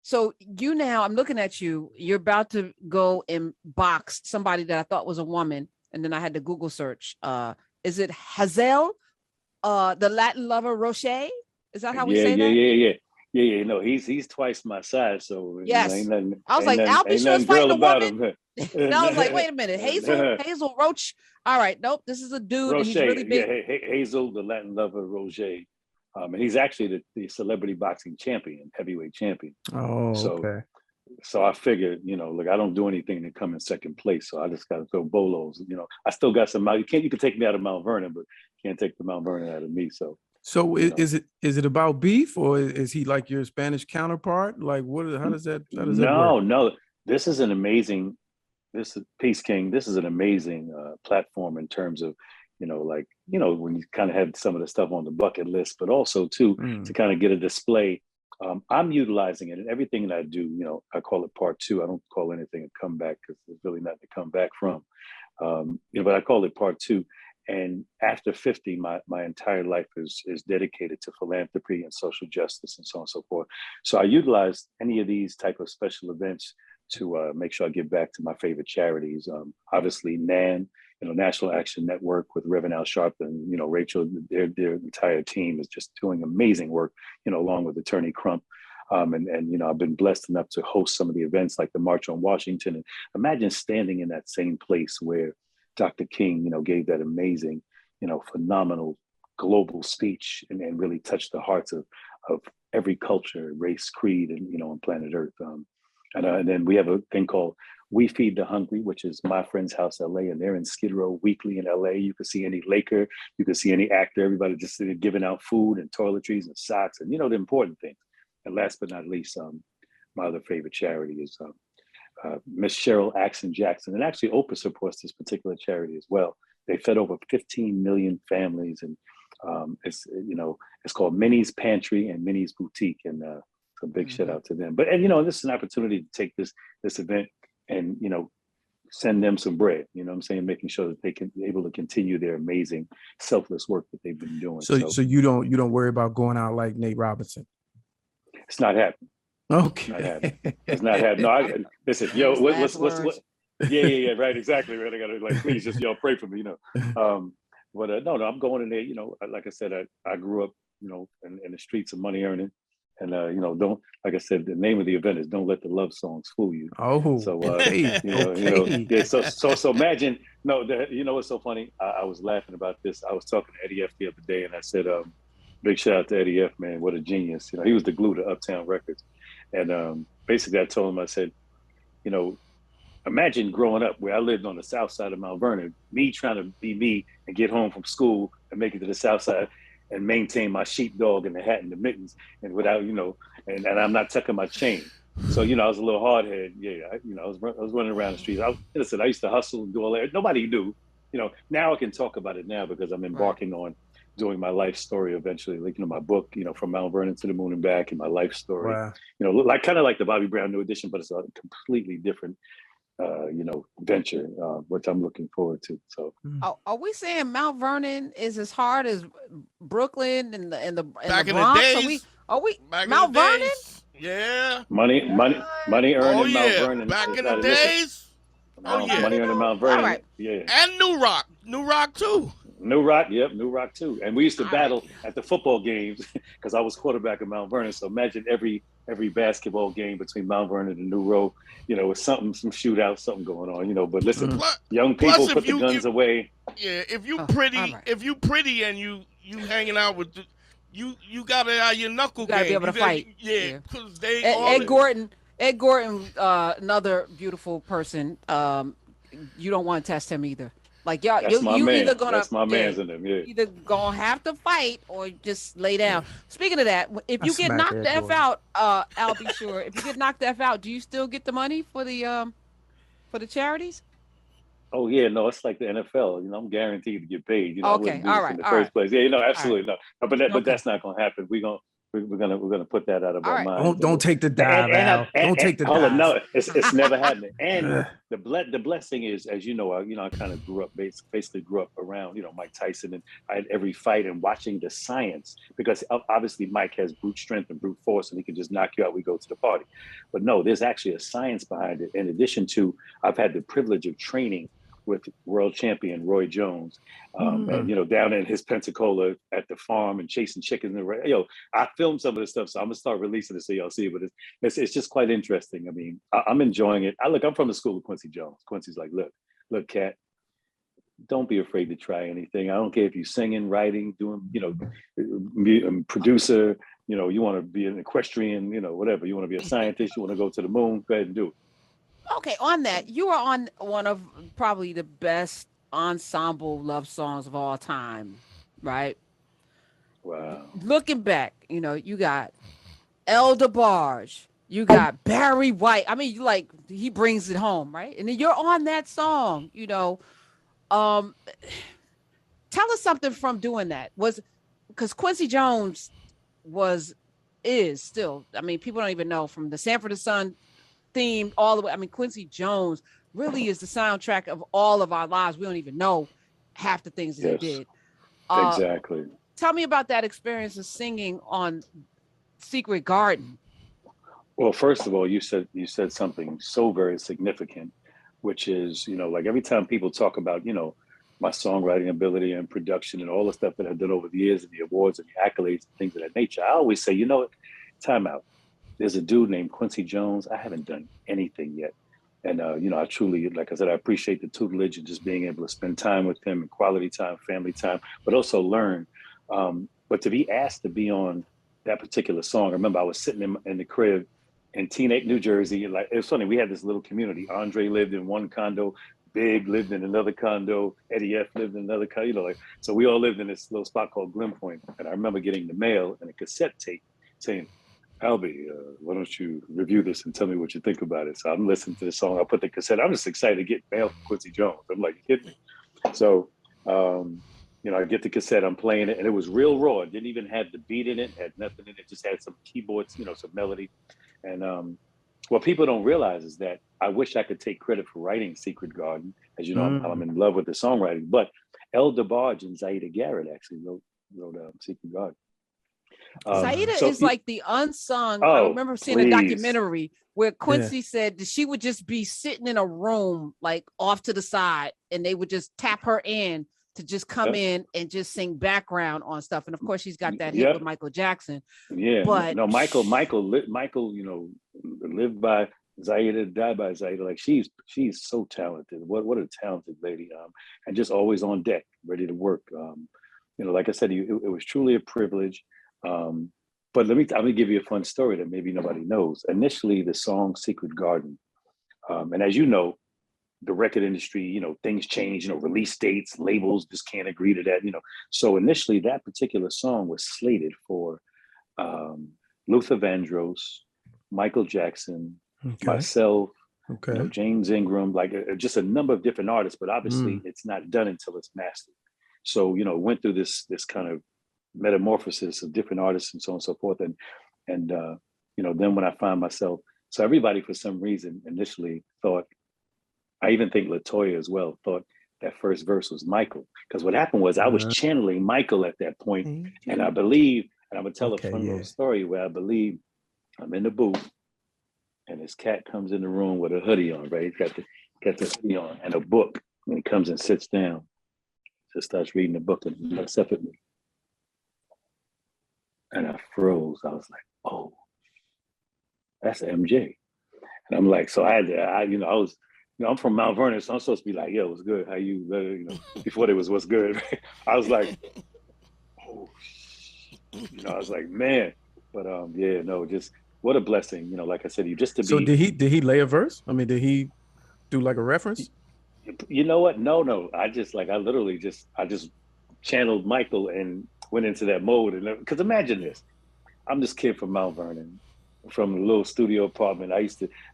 So I'm looking at you. You're about to go and box somebody that I thought was a woman, and then I had to Google search. Is it Hazel, the Latin lover Roche? Is that how we Yeah, say yeah, that? yeah, yeah. Yeah, yeah, no, he's twice my size, so ain't Yes. nothing, I was like, Albie ain't Shure's nothing fighting girl a about woman. him. And I was like, wait a minute, Hazel Roach. All right, nope, this is a dude, and Roche, he's really yeah, big. Hazel, the Latin lover, Roche, and he's actually the celebrity boxing champion, heavyweight champion. Oh, So, okay. so I figured, look, I don't do anything to come in second place, so I just got to throw bolos. I still got some. You can take me out of Mount Vernon, but you can't take the Mount Vernon out of me. So, So you know, is it about beef, or is he like your Spanish counterpart? Like how does that work? no, no, this is an amazing. This is Peace King. This is an amazing platform in terms of, when you kind of have some of the stuff on the bucket list, but also too to kind of get a display. I'm utilizing it in everything that I do. I call it part two. I don't call anything a comeback because there's really nothing to come back from. But I call it part two. And after 50, my entire life is dedicated to philanthropy and social justice and so on and so forth. So I utilize any of these type of special events to make sure I give back to my favorite charities. Obviously, NAN, National Action Network with Reverend Al Sharpton, Rachel, their entire team is just doing amazing work, along with Attorney Crump. And I've been blessed enough to host some of the events like the March on Washington. And imagine standing in that same place where Dr. King, gave that amazing, phenomenal global speech and really touched the hearts of every culture, race, creed, and on planet Earth. And then we have a thing called We Feed the Hungry, which is My Friend's House LA, and they're in Skid Row weekly in LA. You can see any Laker, you can see any actor, everybody just giving out food and toiletries and socks and, the important things. And last but not least, my other favorite charity is Miss Cheryl Axon Jackson. And actually, Oprah supports this particular charity as well. They fed over 15 million families, and it's called Minnie's Pantry and Minnie's Boutique. And a big shout out to them. But this is an opportunity to take this event and send them some bread. You know what I'm saying? Making sure that they can be able to continue their amazing selfless work that they've been doing. So you don't worry about going out like Nate Robinson. It's not happening. Okay. It's not happening. No, listen, yo, what? Yeah, right, exactly. Right. I gotta please just pray for me, But no, I'm going in there. Like I said, I grew up, in the streets of money earning. And don't, like I said, the name of the event is "Don't Let the Love Songs Fool You." Oh, so okay. Yeah. So imagine. No, what's so funny? I was laughing about this. I was talking to Eddie F the other day, and I said, "Big shout out to Eddie F, man. What a genius! He was the glue to Uptown Records." And basically, I told him, I said, imagine growing up where I lived on the south side of Mount Vernon, me trying to be me and get home from school and make it to the south side and maintain my sheepdog and the hat and the mittens and without, and I'm not tucking my chain. So, I was a little hard headed. Yeah. I was running around the streets. I used to hustle and do all that. Nobody knew, now I can talk about it now because I'm embarking on doing my life story eventually, like, my book, from Mount Vernon to the moon and back and my life story, wow. Kind of like the Bobby Brown New Edition, but it's a completely different venture, which I'm looking forward to. So, are we saying Mount Vernon is as hard as Brooklyn and the back the in Bronx? the days? Are we back Mount Vernon? Days. Yeah. Money earning Mount Vernon. Back in the days. Money earning Mount Vernon. Right. Yeah. And New Rock too. New Rock too. And we used to battle at the football games because I was quarterback of Mount Vernon. So imagine every basketball game between Mount Vernon and New Row, with some shootout, something going on, But listen, young people put the guns away. Yeah, if you pretty and you hanging out with you gotta have your knuckle game. Be able to fight. Yeah, because they Ed Gordon, another beautiful person. You don't want to test him either. Like y'all, you either gonna that's my man's in them. Yeah, either gonna have to fight or just lay down. Speaking of that, if you get knocked the F out, I'll be sure. If you get knocked the F out, do you still get the money for the charities? Oh yeah, no, it's like the NFL. I'm guaranteed to get paid. Okay, all right, in the first place. Yeah, absolutely no. But that's not gonna happen. we're gonna put that out of All our right. minds. Don't take the dive, Al. Don't take the hold on, dive. no, it's never happening. And the blessing is, as you know, I kind of grew up basically grew up around Mike Tyson, and I had every fight and watching the science, because obviously Mike has brute strength and brute force, and he can just knock you out. We go to the party, but no, there's actually a science behind it. In addition to, I've had the privilege of training with world champion Roy Jones, and down in his Pensacola at the farm and chasing chickens. And I filmed some of this stuff, so I'm gonna start releasing it so y'all see it. But it's just quite interesting. I mean, I'm enjoying it. I'm from the school of Quincy Jones. Quincy's like, look, Cat, don't be afraid to try anything. I don't care if you're singing, writing, doing, producer. You want to be an equestrian, whatever. You want to be a scientist. You want to go to the moon. Go ahead and do it. Okay, on that, you are on one of probably the best ensemble love songs of all time, right? Wow. Looking back, you got El DeBarge, you got Barry White. I mean, he brings it home, right? And then you're on that song, tell us something from doing that. Because Quincy Jones is still, I mean, people don't even know, from the Sanford and Son theme all the way. I mean, Quincy Jones really is the soundtrack of all of our lives. We don't even know half the things that he did. Exactly. Tell me about that experience of singing on Secret Garden. Well, first of all, you said something so very significant, which is, like every time people talk about, my songwriting ability and production and all the stuff that I've done over the years and the awards and the accolades and things of that nature, I always say, time out. There's a dude named Quincy Jones. I haven't done anything yet. And, I truly, like I said, I appreciate the tutelage and just being able to spend time with him and quality time, family time, but also learn. But to be asked to be on that particular song, I remember I was sitting in the crib in Teaneck, New Jersey. Like, it was funny. We had this little community. Andre lived in one condo. Big lived in another condo. Eddie F lived in another condo. So we all lived in this little spot called Glen Point. And I remember getting the mail and a cassette tape saying, Albie, why don't you review this and tell me what you think about it? So I'm listening to the song. I put the cassette. I'm just excited to get mail from Quincy Jones. I'm like, you kidding me? So, I get the cassette. I'm playing it, and it was real raw. It didn't even have the beat in it. Had nothing in it. Just had some keyboards, some melody. And what people don't realize is that I wish I could take credit for writing Secret Garden. As you know, I'm in love with the songwriting. But El DeBarge and Zaida Garrett actually wrote Secret Garden. Zaida is like the unsung. I remember seeing a documentary where Quincy said that she would just be sitting in a room, like off to the side, and they would just tap her in to just come in and just sing background on stuff. And of course, she's got that hit with Michael Jackson. Yeah, but no, Michael, lived by Zaida, died by Zaida. Like she's so talented. What a talented lady. And just always on deck, ready to work. Like I said, it was truly a privilege. But I'm gonna give you a fun story that maybe nobody knows. Initially, the song Secret Garden, and as you know, the record industry, things change, release dates, labels just can't agree to that, So initially that particular song was slated for Luther Vandross, Michael Jackson, myself, James Ingram, like just a number of different artists, but obviously it's not done until it's mastered. So, went through this kind of metamorphosis of different artists and so on and so forth. And then when I find myself, so everybody for some reason initially thought, I even think LaToya as well thought that first verse was Michael. Because what happened was I was channeling Michael at that point, and I believe, and I'm gonna tell a fun little story where I believe I'm in the booth and this cat comes in the room with a hoodie on, right? He's got the hoodie on and a book, and he comes and sits down, just starts reading the book and looks up at me. And I froze. I was like, oh, that's MJ. And I'm like, so I'm from Mount Vernon, so I'm supposed to be like, yo, what's good? How you, before there was what's good. I was like, oh, I was like, man. But just what a blessing, like I said, So did he lay a verse? I mean, did he do like a reference? You know what? No. I just channeled Michael and went into that mode. And because imagine this, I'm this kid from Mount Vernon, from a little studio apartment. I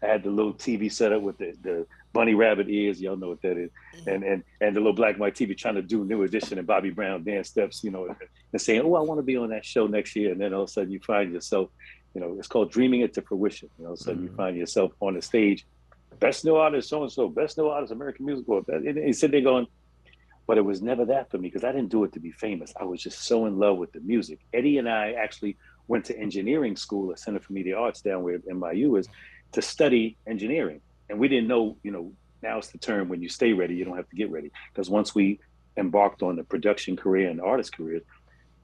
had the little TV set up with the bunny rabbit ears. Y'all know what that is. And the little black and white TV trying to do New Edition and Bobby Brown dance steps, you know, and saying, oh, I want to be on that show next year. And then all of a sudden you find yourself, you know, it's called dreaming it to fruition. You know, all of a sudden you find yourself on the stage, best new artist, so-and-so, best new artist, American Music Award. And you sit there going, but it was never that for me because I didn't do it to be famous. I was just so in love with the music. Eddie and I actually went to engineering school at Center for Media Arts down where NYU is to study engineering. And we didn't know, you know, now it's the term when you stay ready, you don't have to get ready. Because once we embarked on the production career and the artist career,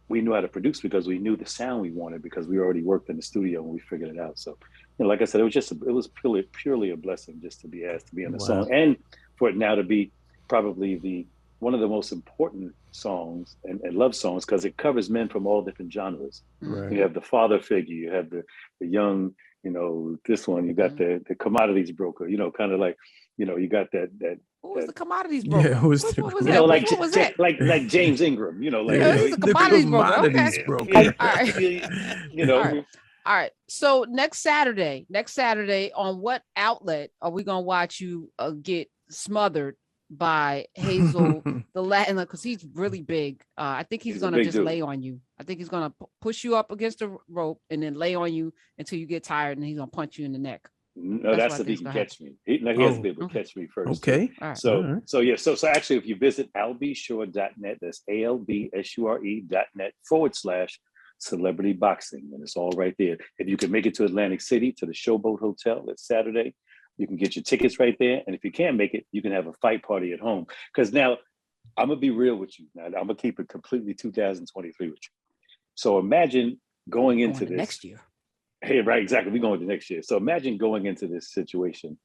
we knew how to produce because we knew the sound we wanted because we already worked in the studio and we figured it out. So, you know, like I said, it was purely a blessing just to be asked to be on the song and for it now to be probably one of the most important songs and love songs because it covers men from all different genres. Right. You have the father figure, you have the young, you know, this one, you got the commodities broker, you know, kind of like, you know, you got that. Who was the commodities broker? Yeah, who's Which the, one was you that? know, Which one was that? like James Ingram, you know, like Yeah, he's a commodities broker. Okay. broker. All right. you know. All right. So next Saturday on what outlet are we gonna watch you get smothered by Hazel, the Latin, because he's really big. I think he's gonna just lay on you. I think he's gonna push you up against the rope and then lay on you until you get tired, and he's gonna punch you in the neck. No, that's if he can catch me. He has to be able to catch me first. Okay. All right. So actually, if you visit albshure.net, that's albshure.net/celebrity boxing, and it's all right there. If you can make it to Atlantic City to the Showboat Hotel, it's Saturday. You can get your tickets right there. And if you can't make it, you can have a fight party at home. Because now, I'm going to be real with you. Now, I'm going to keep it completely 2023 with you. So imagine going into this. Next year. Hey, right, exactly. We're going to next year. So imagine going into this situation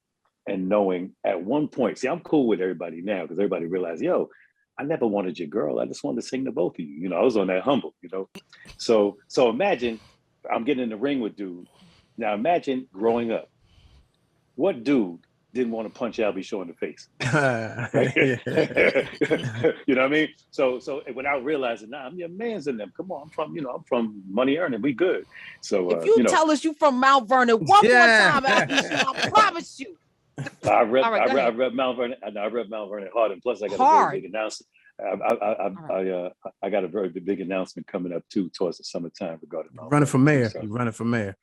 and knowing at one point, see, I'm cool with everybody now because everybody realized, yo, I never wanted your girl. I just wanted to sing to both of you. You know, I was on that humble, you know. So imagine I'm getting in the ring with dude. Now imagine growing up. What dude didn't want to punch Albie Shaw in the face? You know what I mean? So without realizing, I'm your man's in them. Come on, I'm from Money Earning. We good. So if you tell us you from Mount Vernon one more time, Albie Shaw, I promise you. I rep Mount Vernon. I rep Mount Vernon hard, and plus I got a very big announcement. I got a very big announcement coming up too towards the summertime regarding Mount running for mayor. So. You're running for mayor.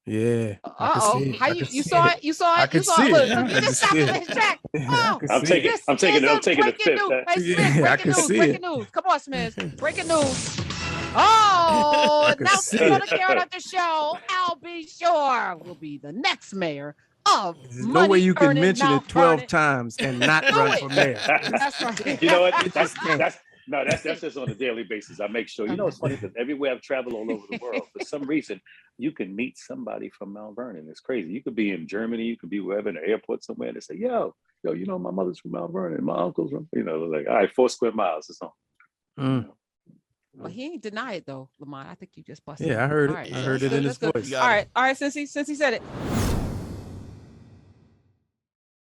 Yeah. How you saw it? You saw it? I can see it. You just stopped his track. I'm taking the fifth. I can see it. Breaking news. Come on, Smith. Breaking news. Oh, now on the Karen of the show, Albie Shaw will be the next mayor of There's no way you can mention Mount it 12 Vernon. times and not run for mayor. That's right. You know what? That's just on a daily basis. I make sure. You know, it's funny because everywhere I've traveled all over the world, for some reason, you can meet somebody from Mount Vernon. It's crazy. You could be in Germany, you could be wherever, in the airport somewhere, and they say, yo, you know, my mother's from Mount Vernon, my uncle's from, you know, like, all right, 4 square miles or something. Well, he ain't deny it though, Lamont. I think you just busted. Yeah, I heard it. Right, I heard it in his voice. All right, since he said it.